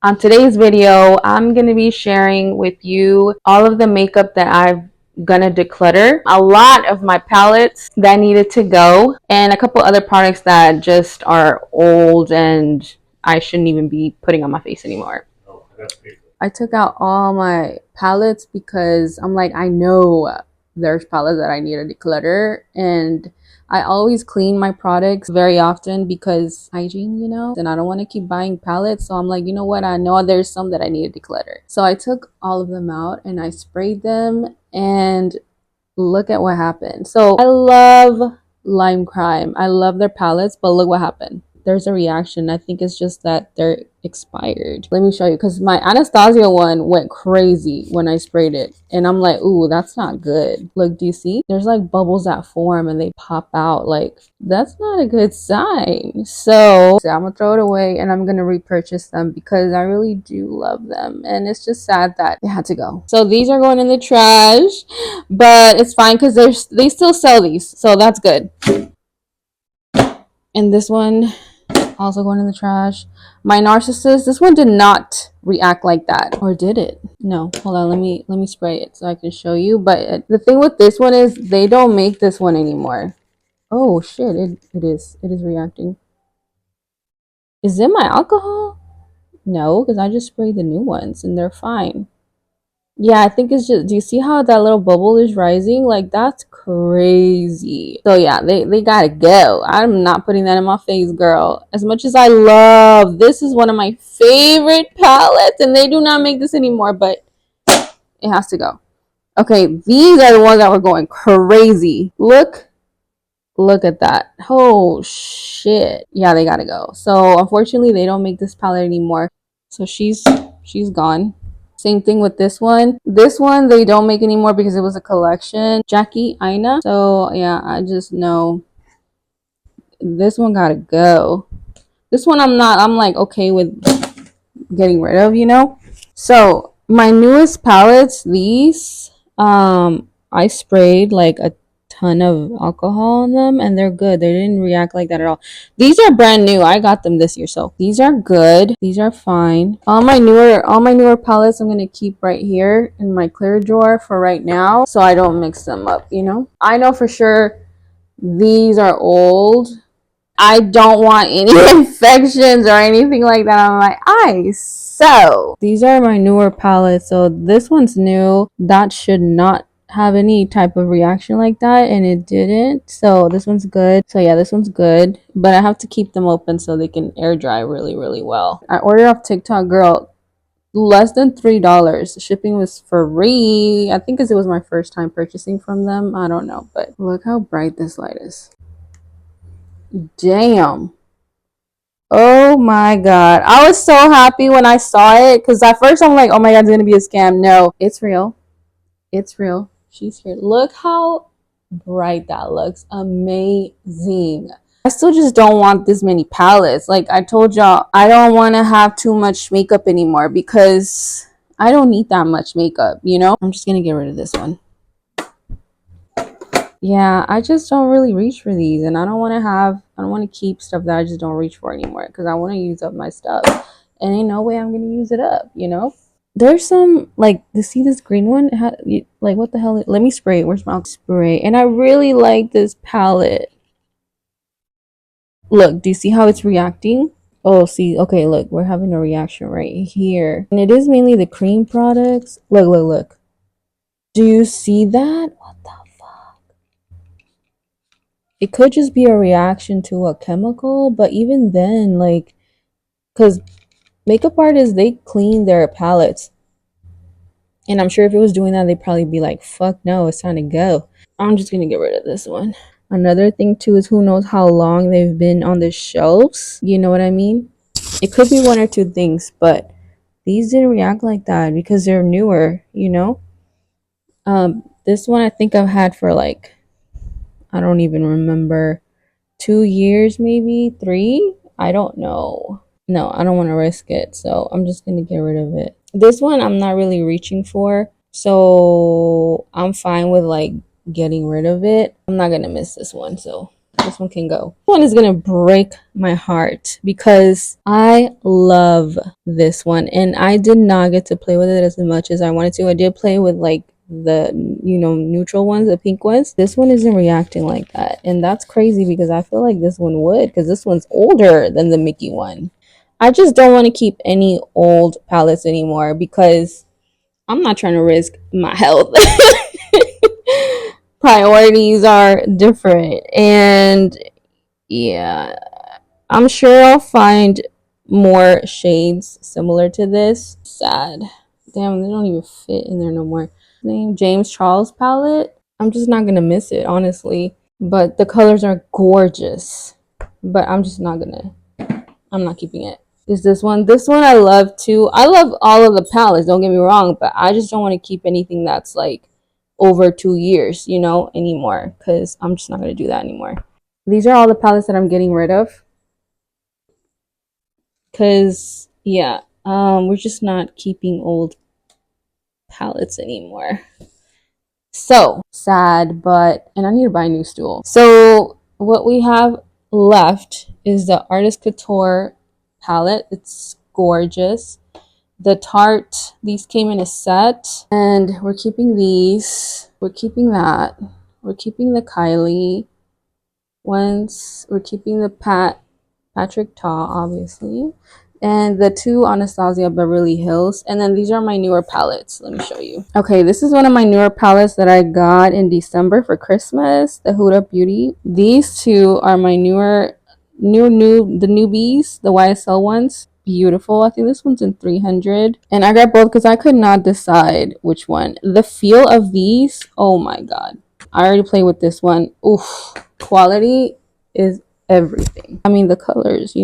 On today's video, I'm going to be sharing with you all of the makeup that I'm gonna declutter, a lot of my palettes that needed to go, and a couple other products that just are old and I shouldn't even be putting on my face anymore. I took out all my palettes because I'm like, I know there's palettes that I need to declutter, and I always clean my products very often because hygiene, and I don't want to keep buying palettes. So I'm like, you know what? I know there's some that I need to declutter. So I took all of them out and I sprayed them, and look at what happened. So I love Lime Crime. I love their palettes, but look what happened. There's a reaction. I think it's just that they're expired. Let me show you, because my Anastasia one went crazy when I sprayed it, and I'm like, ooh, that's not good. Look, do you see? There's like bubbles that form and they pop out. Like, that's not a good sign. So I'm gonna throw it away and I'm gonna repurchase them because I really do love them, and it's just sad that they had to go. So these are going in the trash, but it's fine because they still sell these, so that's good. And this one also going in the trash. My Narcissist, this one did not react like that. Or did it? No. Hold on, let me spray it so I can show you. But the thing with this one is they don't make this one anymore. Oh shit, it is reacting. Is it my alcohol? No, because I just sprayed the new ones and they're fine. Yeah, I think it's just, do you see how that little bubble is rising? Like, that's crazy. So yeah, they gotta go. I'm not putting that in my face, girl. As much as I love, this is one of my favorite palettes, and they do not make this anymore, but it has to go. Okay, these are the ones that were going crazy. Look at that. Oh shit. Yeah, they gotta go. So unfortunately, they don't make this palette anymore. So she's gone. Same thing with this one. This one they don't make anymore because it was a collection. Jackie Aina. So yeah, I just know this one gotta go. This one I'm like okay with getting rid of. So my newest palettes, these I sprayed like a ton of alcohol on them, and they're good. They didn't react like that at all. These are brand new. I got them this year, so these are good. These are fine. All my newer palettes I'm gonna keep right here in my clear drawer for right now, so I don't mix them up. I know for sure these are old. I don't want any infections or anything like that on my eyes. So these are my newer palettes. So this one's new. That should not have any type of reaction like that, and it didn't. So this one's good. So yeah, this one's good, but I have to keep them open so they can air dry really well. I ordered off TikTok, girl, less than $3. Shipping was free. I think because it was my first time purchasing from them. I don't know, but look how bright this light is. Damn. Oh my god. I was so happy when I saw it, because at first I'm like, oh my god, it's gonna be a scam. No, it's real. It's real. She's here. Look how bright that looks. Amazing. I still just don't want this many palettes. Like I told y'all, I don't want to have too much makeup anymore because I don't need that much makeup, I'm just gonna get rid of this one. Yeah, I just don't really reach for these, and I don't want to keep stuff that I just don't reach for anymore because I want to use up my stuff, and ain't no way I'm gonna use it up. There's some, like, you see this green one? Like, what the hell? Let me spray it. Where's my spray? And I really like this palette. Look, do you see how it's reacting? Oh, see, okay, look, we're having a reaction right here, and it is mainly the cream products. Look. Do you see that? What the? It could just be a reaction to a chemical, but even then, like, because makeup artists, they clean their palettes, and I'm sure if it was doing that, they'd probably be like, fuck no, it's time to go. I'm just gonna get rid of this one. Another thing too is who knows how long they've been on the shelves, you know what I mean? It could be one or two things, but these didn't react like that because they're newer. This one I think I've had for like, I don't even remember, 2 years, maybe 3. I don't know. No, I don't want to risk it, so I'm just gonna get rid of it. This one I'm not really reaching for, so I'm fine with like getting rid of it. I'm not gonna miss this one, so This one can go. This one is gonna break my heart because I love this one, and I did not get to play with it as much as I wanted to. I did play with like the neutral ones, the pink ones. This one isn't reacting like that, and that's crazy because I feel like this one would, because this one's older than the Mickey one. I just don't want to keep any old palettes anymore because I'm not trying to risk my health. Priorities are different, and yeah, I'm sure I'll find more shades similar to this. Sad. Damn, they don't even fit in there no more. Name James Charles palette. I'm just not gonna miss it, honestly. But the colors are gorgeous. But I'm not keeping it. Is this one? This one I love too. I love all of the palettes, don't get me wrong, but I just don't want to keep anything that's like over 2 years, anymore, because I'm just not gonna do that anymore. These are all the palettes that I'm getting rid of. Because yeah, we're just not keeping old palettes anymore. So sad, and I need to buy a new stool. So what we have left is the Artist Couture palette. It's gorgeous. The Tarte, these came in a set, and we're keeping these. We're keeping that. We're keeping the Kylie ones. We're keeping the Patrick Ta, obviously, and the two Anastasia Beverly Hills. And then these are my newer palettes. Let me show you. Okay, this is one of my newer palettes that I got in December for Christmas, the Huda Beauty. These two are my the newbies, the YSL ones. Beautiful. I think this one's in 300, and I got both because I could not decide which one. The feel of these, oh my god, I already played with this one. Oof, quality is everything. I mean, the colors,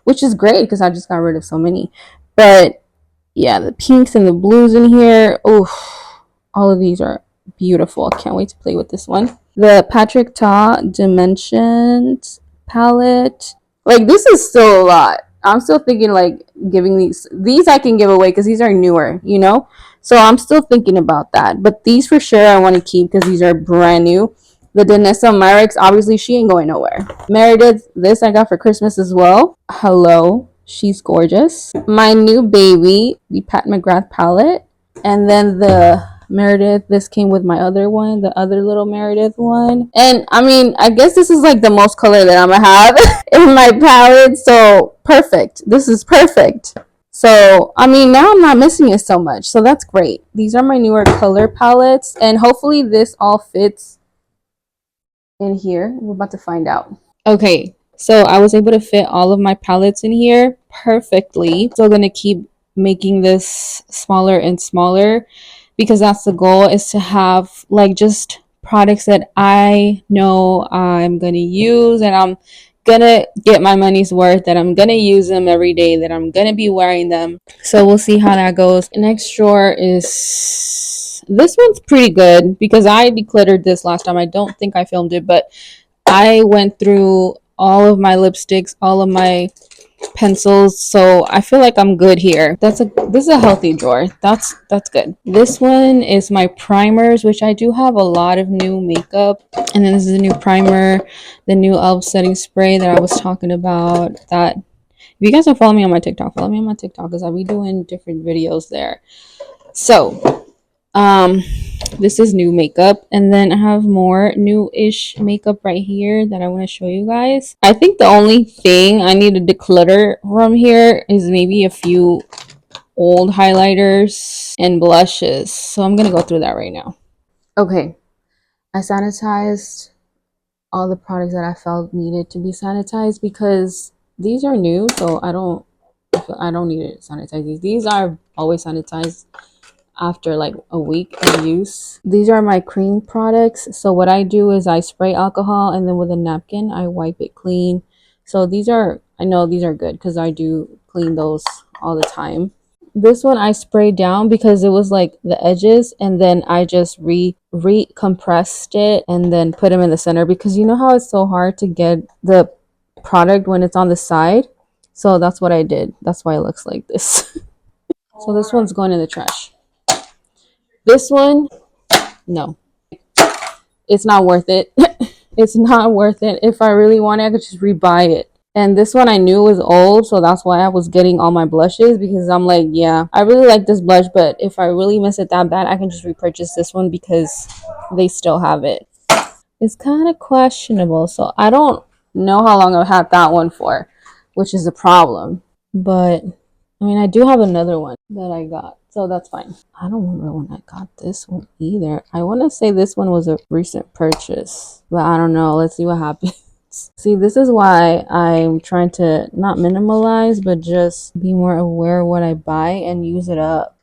which is great because I just got rid of so many. But yeah, the pinks and the blues in here, oof, all of these are beautiful. I can't wait to play with this one. The Patrick Ta Dimensions palette, like, this is still a lot. I'm still thinking like giving these I can give away because these are newer, so I'm still thinking about that. But these for sure I want to keep because these are brand new. The Danessa Myricks, obviously she ain't going nowhere. Meredith, this I got for Christmas as well. Hello, she's gorgeous. My new baby, the Pat McGrath palette. And then the Meredith, this came with my other one, the other little Meredith one. And I mean, I guess this is like the most color that I'm gonna have in my palette, so perfect. This is perfect. So I mean, now I'm not missing it so much, so that's great. These are my newer color palettes, and hopefully this all fits in here. We're about to find out. Okay, so I was able to fit all of my palettes in here perfectly. Still gonna keep making this smaller and smaller because that's the goal, is to have like just products that I know I'm gonna use, and I'm gonna get my money's worth, that I'm gonna use them every day, that I'm gonna be wearing them. So we'll see how that goes. Next drawer is, this one's pretty good because I decluttered this last time. I don't think I filmed it, but I went through all of my lipsticks, all of my pencils, so I feel like I'm good here. This is a healthy drawer. That's good. This one is my primers, which I do have a lot of new makeup. And then this is a new primer, the new elf setting spray that I was talking about. That, if you guys don't follow me on my TikTok, follow me on my TikTok because I'll be doing different videos there. So this is new makeup, and then I have more new-ish makeup right here that I want to show you guys. I think the only thing I need to declutter from here is maybe a few old highlighters and blushes, so I'm gonna go through that right now. Okay, I sanitized all the products that I felt needed to be sanitized because these are new, so I don't need to sanitize these are always sanitized after like a week of use. These are my cream products. So what I do is I spray alcohol, and then with a napkin I wipe it clean. So I know these are good because I do clean those all the time. This one I sprayed down because it was like the edges, and then I just compressed it and then put them in the center, because you know how it's so hard to get the product when it's on the side. So that's what I did. That's why it looks like this. So this one's going in the trash. This one, no, it's not worth it. It's not worth it. If I really want it, I could just rebuy it. And this one I knew was old, so that's why I was getting all my blushes, because I'm like, yeah, I really like this blush, but if I really miss it that bad, I can just repurchase this one because they still have it. It's kind of questionable, so I don't know how long I've had that one for, which is a problem. But I mean, I do have another one that I got, so that's fine. I don't remember when I got this one either. I want to say this one was a recent purchase, but I don't know. Let's see what happens. See, this is why I'm trying to not minimalize, but just be more aware of what I buy and use it up.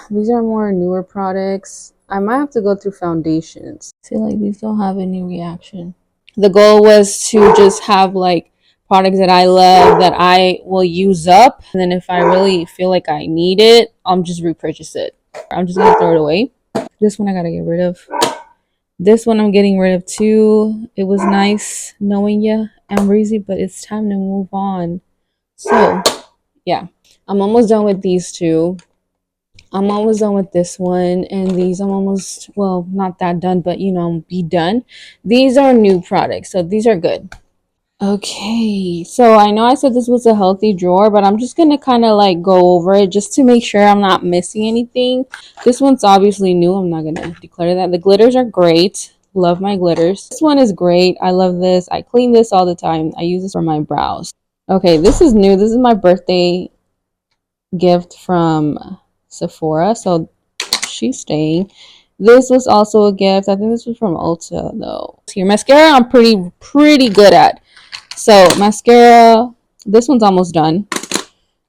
These are more newer products. I might have to go through foundations. See, like these don't have any reaction. The goal was to just have like products that I love that I will use up, and then if I really feel like I need it, I'll just repurchase it. I'm just gonna throw it away. This one I gotta get rid of. This one I'm getting rid of too. It was nice knowing you, Ambreezy, but it's time to move on. So yeah, I'm almost done with these two. I'm almost done with this one, and these I'm almost, well, not that done, but you know, be done. These are new products, so these are good. Okay, so I know I said this was a healthy drawer, but I'm just gonna kind of like go over it just to make sure I'm not missing anything. This one's obviously new. I'm not gonna declare that. The glitters are great. Love my glitters. This one is great. I love this. I clean this all the time. I use this for my brows. Okay, this is new. This is my birthday gift from Sephora, so she's staying. This was also a gift. I think this was from Ulta though. Here, mascara I'm pretty good at. So mascara, this one's almost done.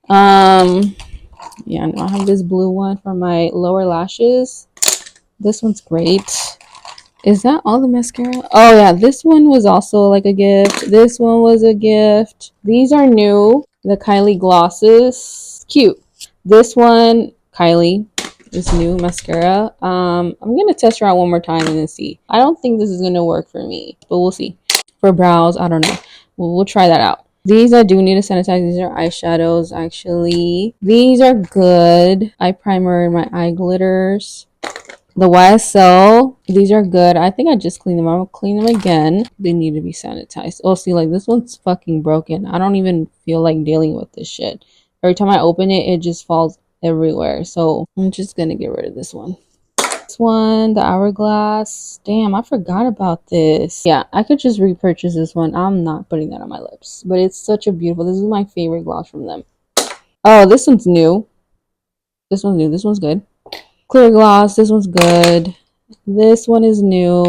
Yeah, I have this blue one for my lower lashes. This one's great. Is that all the mascara? Oh yeah, this one was also like a gift. This one was a gift. These are new. The Kylie glosses, cute. This one, Kylie, is new mascara. I'm gonna test her out one more time and then see. I don't think this is gonna work for me, but we'll see. For brows, I don't know. We'll try that out. These I do need to sanitize. These are eyeshadows actually. These are good. Eye primer and my eye glitters. The YSL, these are good. I think I just cleaned them. I'll clean them again. They need to be sanitized. Oh, see, like this one's fucking broken. I don't even feel like dealing with this shit. Every time I open it, it just falls everywhere. So I'm just gonna get rid of this one. This one, the Hourglass. Damn, I forgot about this. Yeah, I could just repurchase this one. I'm not putting that on my lips. But it's such a beautiful, this is my favorite gloss from them. Oh, this one's new. This one's new. This one's good. Clear gloss, this one's good. This one is new.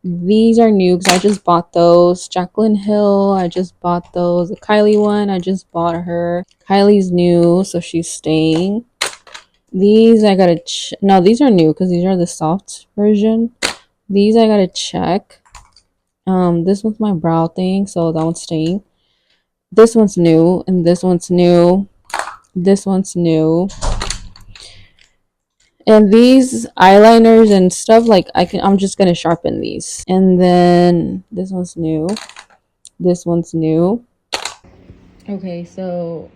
These are new because I just bought those. Jaclyn Hill, I just bought those. The Kylie one, I just bought her. Kylie's new, so she's staying. These I gotta no, these are new because these are the soft version. These I gotta check. This one's my brow thing, so that one's staying. This one's new, and this one's new. This one's new. And these eyeliners and stuff, like I'm just gonna sharpen these. And then this one's new. This one's new. Okay, so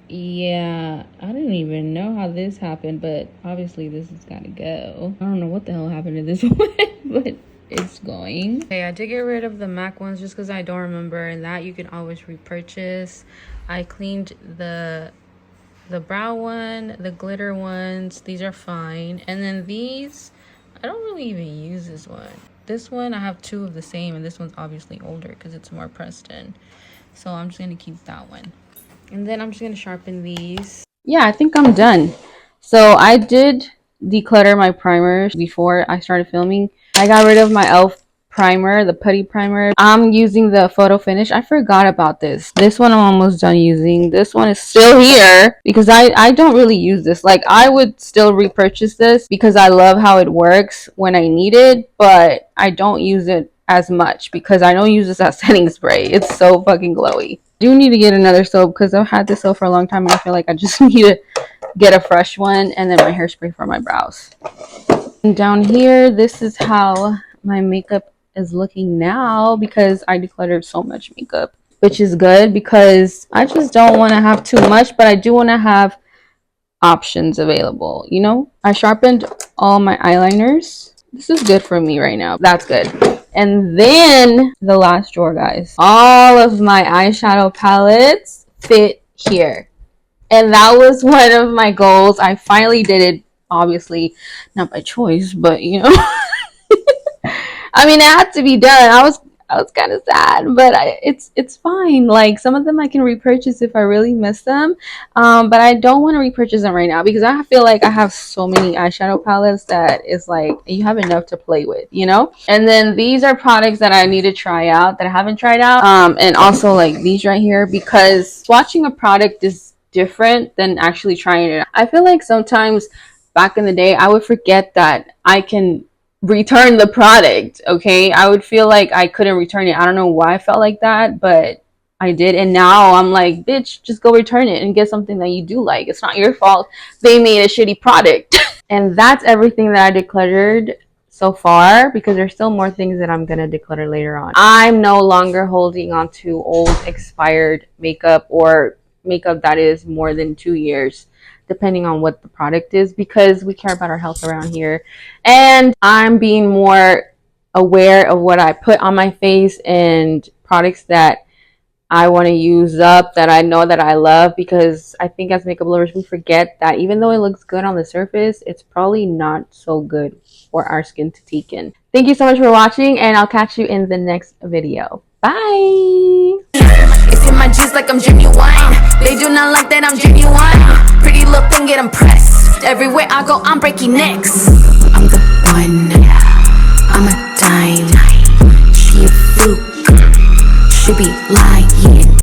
yeah, I didn't even know how this happened, but obviously this has gotta go. I don't know what the hell happened to this one, but it's going. Okay, I did get rid of the MAC ones just because I don't remember, and that you can always repurchase. I cleaned the brow one, the glitter ones, these are fine. And then these, I don't really even use this one. This one, I have two of the same, and this one's obviously older because it's more pressed in. So I'm just gonna keep that one. And then I'm just gonna sharpen these. Yeah, I think I'm done. So I did declutter my primers before I started filming. I got rid of my e.l.f. primer, the putty primer. I'm using the photo finish. I forgot about this. This one I'm almost done using. This one is still here because I don't really use this. Like, I would still repurchase this because I love how it works when I need it, but I don't use it as much because I don't use this as setting spray. It's so fucking glowy. Do need to get another soap because I've had this soap for a long time and I feel like I just need to get a fresh one. And then my hairspray for my brows. And down here, this is how my makeup is looking now because I decluttered so much makeup, which is good because I just don't want to have too much, but I do want to have options available, you know. I sharpened all my eyeliners. This is good for me right now. That's good. And then the last drawer, guys. All of my eyeshadow palettes fit here. And that was one of my goals. I finally did it, obviously not by choice, but you know. I mean, it had to be done. I was kind of sad, but it's fine. Like, some of them I can repurchase if I really miss them, but I don't want to repurchase them right now because I feel like I have so many eyeshadow palettes that it's like you have enough to play with, you know. And then these are products that I need to try out that I haven't tried out, and also like these right here, because swatching a product is different than actually trying it out. I feel like sometimes back in the day I would forget that I can return the product. Okay, I would feel like I couldn't return it. I don't know why I felt like that, but I did. And now I'm like, bitch, just go return it and get something that you do like. It's not your fault they made a shitty product. And that's everything that I decluttered so far, because there's still more things that I'm gonna declutter later on. I'm no longer holding on to old expired makeup or makeup that is more than 2 years, depending on what the product is, because we care about our health around here. And I'm being more aware of what I put on my face and products that I want to use up, that I know that I love, because I think as makeup lovers we forget that even though it looks good on the surface, it's probably not so good for our skin to take in. Thank you so much for watching, and I'll catch you in the next video. Bye. It's in my juice like I'm genuine. They do not like that I'm genuine. Pretty little thing, get impressed. Everywhere I go, I'm breaking necks. I'm the one. I'm a dime. She a fluke. She be lying.